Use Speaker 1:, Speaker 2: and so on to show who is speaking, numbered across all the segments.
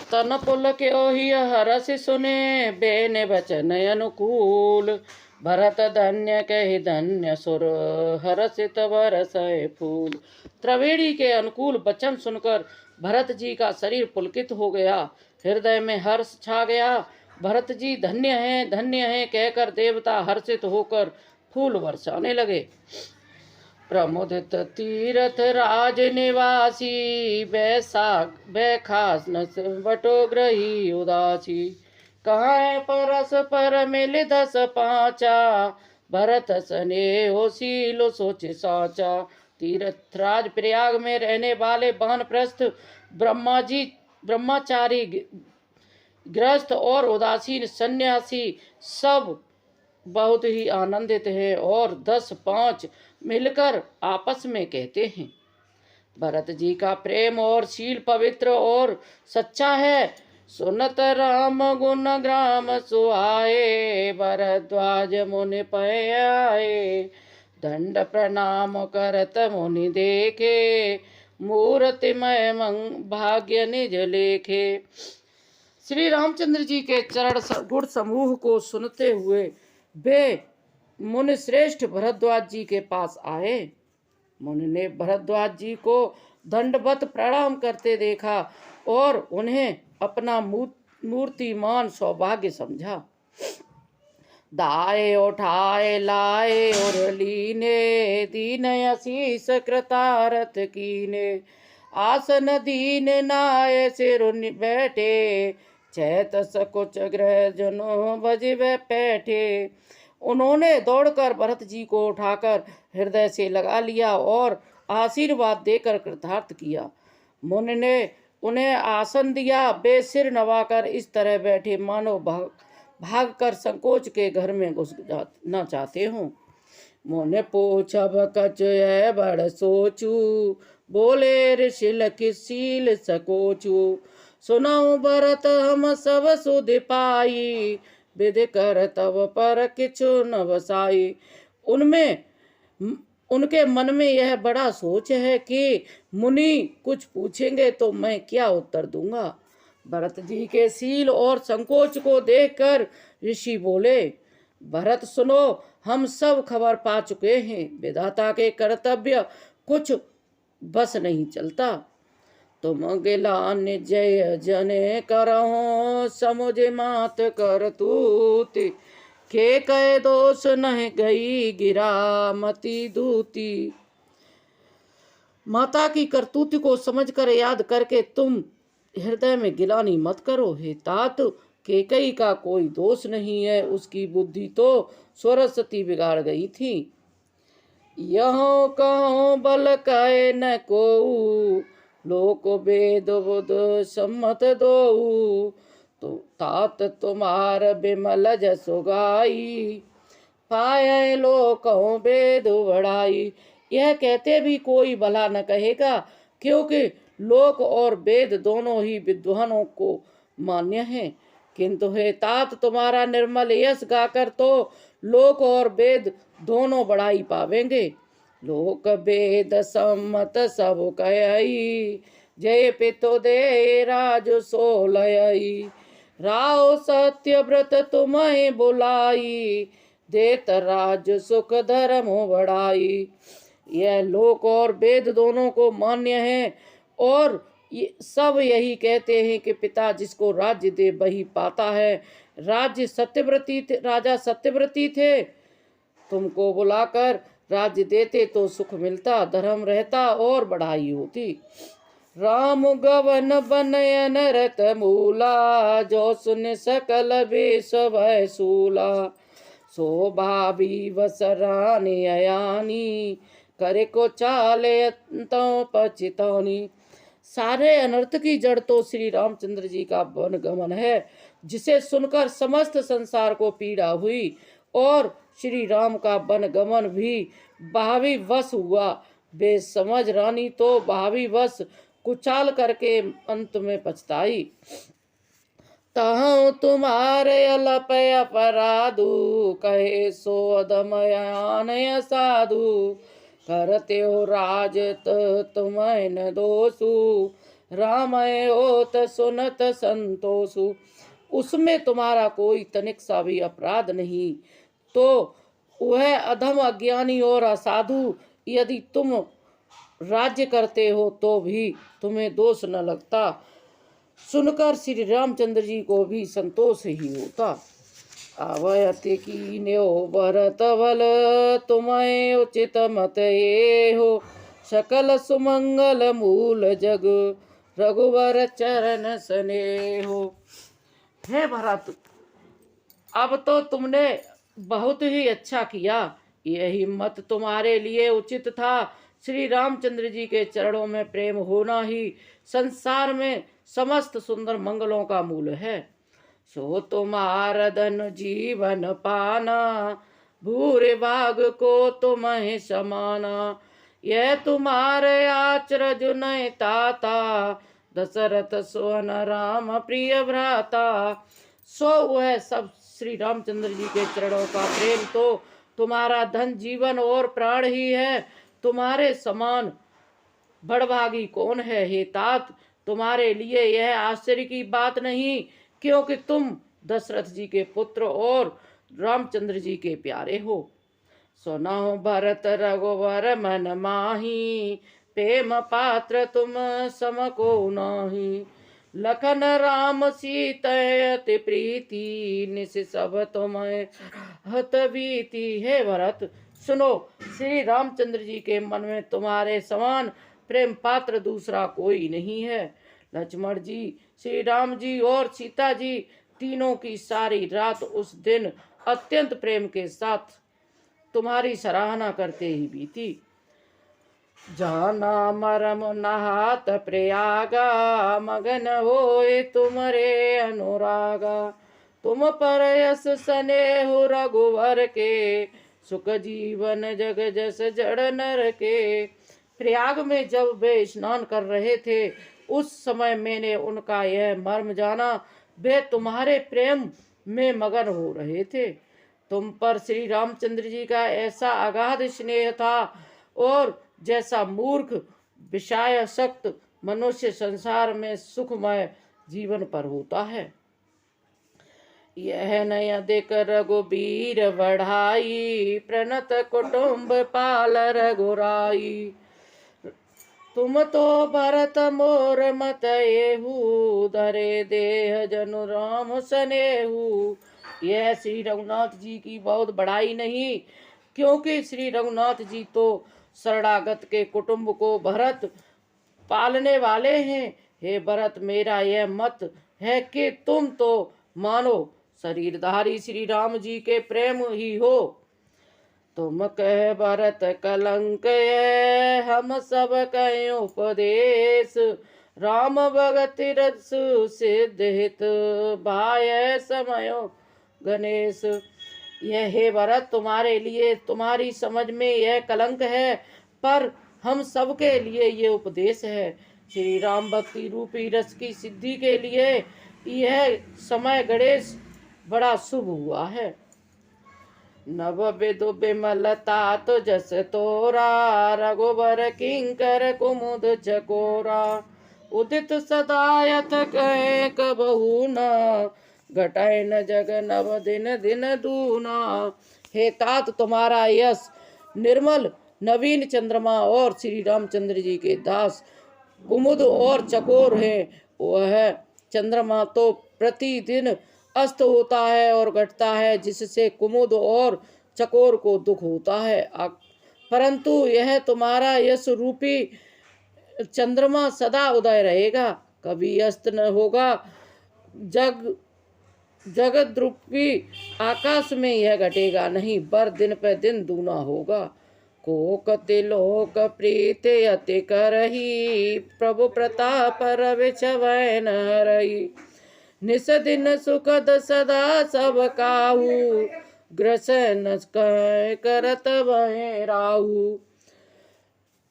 Speaker 1: तन पुलक्यो ही हरस सुने, बेने बचन अनुकूल। भरत धन्य कहि धन्य सुर, हरसित बरसय फूल। त्रिवेणी के अनुकूल वचन सुनकर भरत जी का शरीर पुलकित हो गया, हृदय में हर्ष छा गया। भरत जी धन्य हैं कहकर देवता हर्षित होकर फूल बरसाने लगे। प्रमुदित तीरथ राज निवासी, बैसाख बैखास नस बटोग्रही उदासी। कहाँ परस पर मिल दस पांचा, भरत स्नेह शील सोच साचा। तीर्थराज प्रयाग में रहने वाले वानप्रस्थ ब्रह्मचारी गृहस्थ और उदासीन सन्यासी सब बहुत ही आनंदित हैं और 10-5 मिलकर आपस में कहते हैं, भरत जी का प्रेम और शील पवित्र और सच्चा है। सुनत राम गुण ग्राम सुहाए, भरद्वाज मुनि पय आए। दंड प्रणाम करत मुनि देखे, मूर्तिमय भाग्य निज लेखे। श्री रामचंद्र जी के चरण गुण समूह को सुनते हुए वे मुनि श्रेष्ठ भरद्वाज जी के पास आए। मुनि ने भरद्वाज जी को दंडवत प्रणाम करते देखा और उन्हें अपना मूर्तिमान सौभाग्य समझा। दाए उठाए लाए और लीने, दीन आशीष कृतारथ कीने। आसन दीन नाय सिर बैठे, चैत सकुच गृह जनो बजिवे पैठे। उन्होंने दौड़कर भरत जी को उठाकर हृदय से लगा लिया और आशीर्वाद देकर कृतार्थ किया। मुनि ने उन्हें आसन दिया। वे सिर नवाकर इस तरह बैठे मानो भाग कर संकोच के घर में घुस जाना चाहते हों। मुनि पूछब कछ है बड़ सोचू, बोले ऋषि लखीशील सकोचू। सुनऊ भरत हम सब सुध पाई, विधि कर तब पर किछु न बसाई। उनके मन में यह बड़ा सोच है कि मुनि कुछ पूछेंगे तो मैं क्या उत्तर दूंगा। भरत जी के शील और संकोच को देखकर ऋषि बोले, भरत सुनो, हम सब खबर पा चुके हैं। विधाता के कर्तव्य कुछ बस नहीं चलता। तुम गिलान जय जने करहो, समुझ मात कर तूति। के कहे दोष नहीं गई गिरा मति दूती। माता की करतूत को समझकर याद करके तुम हृदय में गिलानी मत करो। हे तात, केकई का कोई दोष नहीं है, उसकी बुद्धि तो सरस्वती बिगाड़ गई थी। यहो कहो बल कहे न को, लोक वेद बुध सम्मत दो। तो तात तुम्हार बिमल जसो गाई, पाए लोकों वेद बढ़ाई। यह कहते भी कोई भला न कहेगा, क्योंकि लोक और वेद दोनों ही विद्वानों को मान्य हैं। किंतु हे तात, तुम्हारा निर्मल यश गाकर तो लोक और वेद दोनों बढ़ाई पावेंगे। लोक वेद सम्मत सब कही, जय पितु दे राज सोलई। राव सत्य व्रत तुम्हें बुलाई, देत राज सुख धर्म बढ़ाई। यह लोक और वेद दोनों को मान्य है और सब यही कहते हैं कि पिता जिसको राज्य दे वही पाता है। राजा सत्यव्रती थे, तुमको बुलाकर राज्य देते तो सुख मिलता, धर्म रहता और बढ़ाई होती। राम गवन बनयन रत मूला, जो सुन सकल बेस भय सूला। शोभावी वसरानी अयानी, करे को चाले तो पचितौनी। सारे अनर्थ की जड़ तो श्री रामचंद्र जी का वन गमन है, जिसे सुनकर समस्त संसार को पीड़ा हुई और श्री राम का वन गमन भी भावी वश हुआ। बेसमझ रानी तो भावी वश कुचाल करके अंत में पछताई। तहु तुम्हारे अलप अपराधु, कहे सो अदमयान साधु। करते हो राज तुम्हें न दोषु, राम होत सुनत संतोषु। उसमें तुम्हारा कोई तनिक सा भी अपराध नहीं। तो वह अधम अज्ञानी और असाधु यदि तुम राज्य करते हो तो भी तुम्हें दोष न लगता। सुनकर श्री रामचंद्र जी को भी संतोष ही होता। आवयति कीन्यो भरत भल तुम्हें उचित मत ये हो। सकल सुमंगल मूल जग रघुवर चरण स्नेहो। हे भरत, अब तो तुमने बहुत ही अच्छा किया। यही मत तुम्हारे लिए उचित था। श्री रामचंद्र जी के चरणों में प्रेम होना ही संसार में समस्त सुंदर मंगलों का मूल है। सो तुम्हार धन जीवन पाना, भूरे भाग को तुम्हें समाना। यह तुम्हारे आचरज नय ताता, दशरथ सोन राम प्रिय भ्राता। सो वह सब श्री रामचंद्र जी के चरणों का प्रेम तो तुम्हारा धन जीवन और प्राण ही है। तुम्हारे समान बड़भागी कौन है हे तात। तुम्हारे लिए यह आश्चर्य की बात नहीं, क्योंकि तुम दशरथ जी के पुत्र और रामचंद्र जी के प्यारे हो। सुनो भरत रघुवर मन माही, प्रेम पात्र तुम सम को नाही। लखन राम सीता अति प्रीति, निस सब तुम्हें हत बीती। हे भरत सुनो, श्री रामचंद्र जी के मन में तुम्हारे समान प्रेम पात्र दूसरा कोई नहीं है। लक्ष्मण जी, श्री राम जी और सीता जी तीनों की सारी रात उस दिन अत्यंत प्रेम के साथ तुम्हारी सराहना करते ही बीती। जाना मरम नहात प्रयागा, मगन होए तुमरे अनुरागा। तुम पर यस स्नेह रघुवर के, सुख जीवन जग जस जड़ नर के। प्रयाग में जब वे स्नान कर रहे थे उस समय मैंने उनका यह मर्म जाना। वे तुम्हारे प्रेम में मगन हो रहे थे। तुम पर श्री रामचंद्र जी का ऐसा अगाध स्नेह था, और जैसा मूर्ख विषयासक्त मनुष्य संसार में सुखमय जीवन पर होता है। यह नय देख रघुबीर बढ़ाई, प्रणत कुटुंब पाल रघुराई। तुम तो भरत मोर मत एहू, धरे देह जनु राम सनेहू। यह श्री रघुनाथ जी की बहुत बड़ाई नहीं, क्योंकि श्री रघुनाथ जी तो शरणागत के कुटुंब को भरत पालने वाले हैं। हे भरत, मेरा यह मत है कि तुम तो मानो शरीरधारी श्री राम जी के प्रेम ही हो। तुम कह भरत कलंक है, हम सब कहें उपदेश। राम भगत रस सिद्ध हित, भाय समयो गणेश। यह हे भरत, तुम्हारे लिए तुम्हारी समझ में यह कलंक है, पर हम सबके लिए ये उपदेश है। श्री राम भक्ति रूपी रस की सिद्धि के लिए यह समय गणेश बड़ा शुभ हुआ है। नव विदु बिमल तात जस तोरा, रघुबर किंकर कुमुद चकोरा। उदित सदायथ कहे कबहू न, घटाए न जग नव दिन दिन दूना। हे तात, तुम्हारा यश निर्मल नवीन चंद्रमा और श्री रामचंद्र जी के दास कुमुद और चकोर है। वह चंद्रमा तो प्रतिदिन अस्त होता है और घटता है, जिससे कुमुद और चकोर को दुख होता है। परंतु यह तुम्हारा यश रूपी चंद्रमा सदा उदय रहेगा, कभी अस्त न होगा। जगत रूपी आकाश में यह घटेगा नहीं, बर दिन पर दिन दूना होगा। कोकति लोक प्रीत अति करही, प्रभु प्रताप रवि छवै न हरही। निस दिन सुखद सदा सब काहू, ग्रसन करत भय राहु।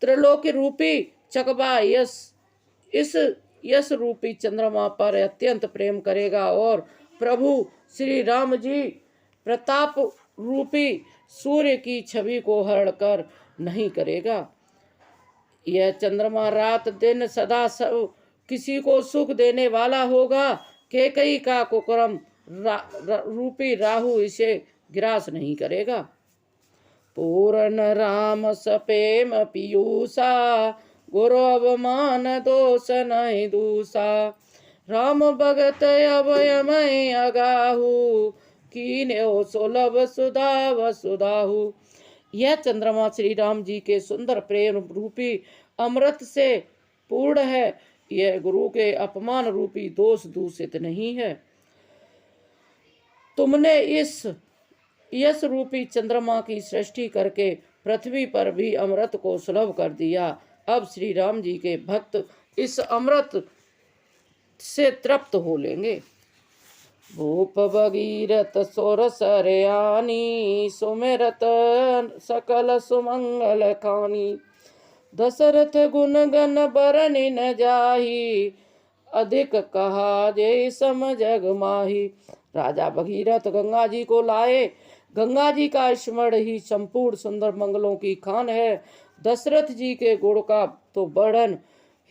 Speaker 1: त्रिलोकी रूपी चकबा इस यश रूपी चंद्रमा पर अत्यंत प्रेम करेगा, और प्रभु श्री राम जी प्रताप रूपी सूर्य की छवि को हरण कर नहीं करेगा। यह चंद्रमा रात दिन सदा सब किसी को सुख देने वाला होगा। कैकई का कुकर्म रूपी राहु इसे ग्रास नहीं करेगा। पूर्ण राम सपेम पीयूषा, गुरु अवमान दोष नहीं दूषा। राम भगत अभयमय अगाहु, कीन्यो सुलभ सुधा वसुधाहु। यह चंद्रमा श्री राम जी के सुंदर प्रेम रूपी अमृत से पूर्ण है। यह गुरु के अपमान रूपी दोष दूषित नहीं है। तुमने इस यश रूपी चंद्रमा की सृष्टि करके पृथ्वी पर भी अमृत को सुलभ कर दिया। अब श्री राम जी के भक्त इस अमृत से तृप्त हो लेंगे। भूप भगीरथ सोर सरयानी, सुमिरत सकल सुमंगल खानी। दशरथ गुण गण बरनि न जाही, अधिक कहा जय सम जग माही। राजा भगीरथ गंगा जी को लाए। गंगा जी का स्मरण ही संपूर्ण सुंदर मंगलों की खान है। दशरथ जी के गुण का तो वर्णन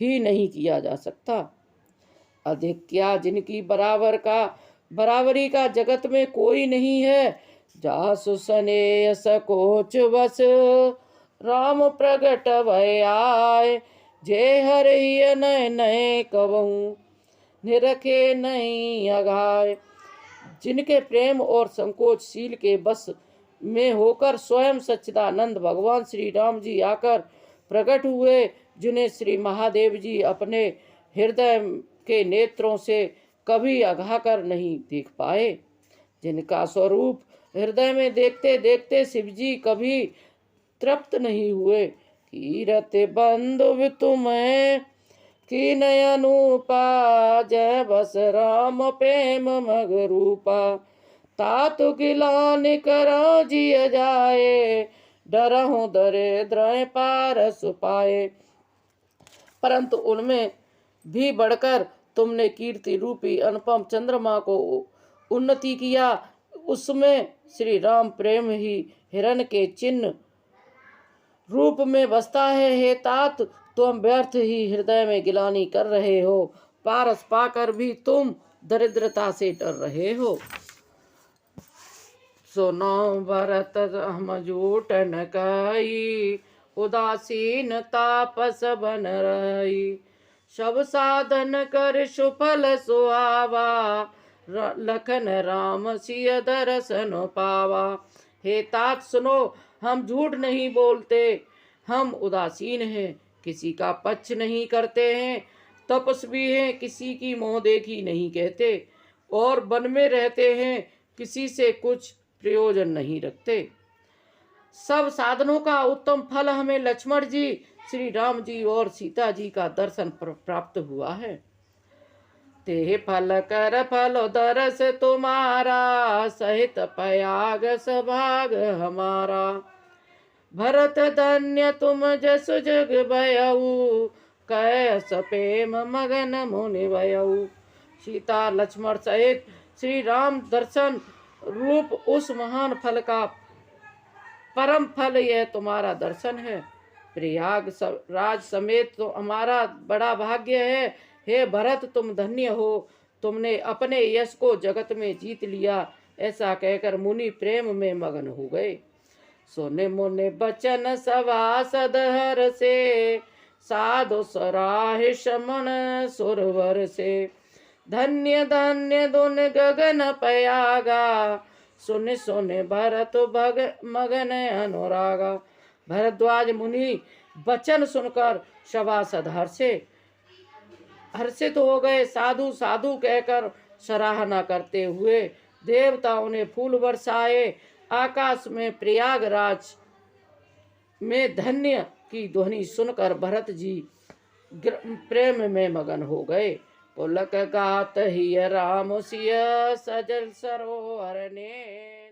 Speaker 1: ही नहीं किया जा सकता। अधिक क्या, जिनकी बराबरी का जगत में कोई नहीं है। जासु सनेह सकोच बस, राम प्रगट भय आए। जय हरि नय नय कबहूँ, निरखे नहीं अघाय। जिनके प्रेम और संकोचशील के बस में होकर स्वयं सच्चिदानंद भगवान श्री राम जी आकर प्रकट हुए, जिन्हें श्री महादेव जी अपने हृदय के नेत्रों से कभी अघा कर नहीं देख पाए। जिनका स्वरूप हृदय में देखते देखते शिव जी कभी तृप्त नहीं हुए। कीरत बंधु तुम्हें की नयनूपा, जय बस राम प्रेम मग रूपा। तातु गिलान करो जिय जाए, डरहु दरिद्र पारस पाए। परंतु उनमें भी बढ़कर तुमने कीर्ति रूपी अनुपम चंद्रमा को उन्नति किया। उसमें श्री राम प्रेम ही हिरण के चिन्ह रूप में बसता है। हे तात, तुम व्यर्थ ही हृदय में गिलानी कर रहे हो। पारस पाकर भी तुम दरिद्रता से डर रहे हो। सुनो भरत हम झूठ न कही, उदासीन तापस बन रही। सब साधन कर सुफल सुहावा, लखन राम सिय दर्शन पावा। हे तात सुनो, हम झूठ नहीं बोलते, हम उदासीन हैं, किसी का पक्ष नहीं करते हैं, तपस्वी हैं, किसी की मोह देखी नहीं कहते, और वन में रहते हैं, किसी से कुछ प्रयोजन नहीं रखते। सब साधनों का उत्तम फल हमें लक्ष्मण जी, श्री राम जी और सीता जी का दर्शन प्राप्त हुआ है। ते फल कर फल दरस तुम्हारा, सहित पयाग सभाग हमारा। भरत धन्य तुम जस जग भयऊ, कैस प्रेम मगन मुनि भयऊ। सीता लक्ष्मण सहित श्री राम दर्शन रूप उस महान फल का परम फल यह तुम्हारा दर्शन है। प्रयाग राज समेत तो हमारा बड़ा भाग्य है। हे भरत, तुम धन्य हो, तुमने अपने यश को जगत में जीत लिया। ऐसा कहकर मुनि प्रेम में मगन हो गए। सोने मुनि बचन सभासद हर से, साधु सराह शमन सुरवर से। धन्य धन्य दुन गगन पयागा, सुन सुन भरत भग मगन अनुरागा। भरद्वाज मुनि वचन सुनकर सभासद हर्षित हो गए। साधु साधु कहकर सराहना करते हुए देवताओं ने फूल बरसाए। आकाश में प्रयागराज में धन्य की ध्वनि सुनकर भरत जी प्रेम में मगन हो गए। पुलक गात ही राम सिय सजल सरोवर ने।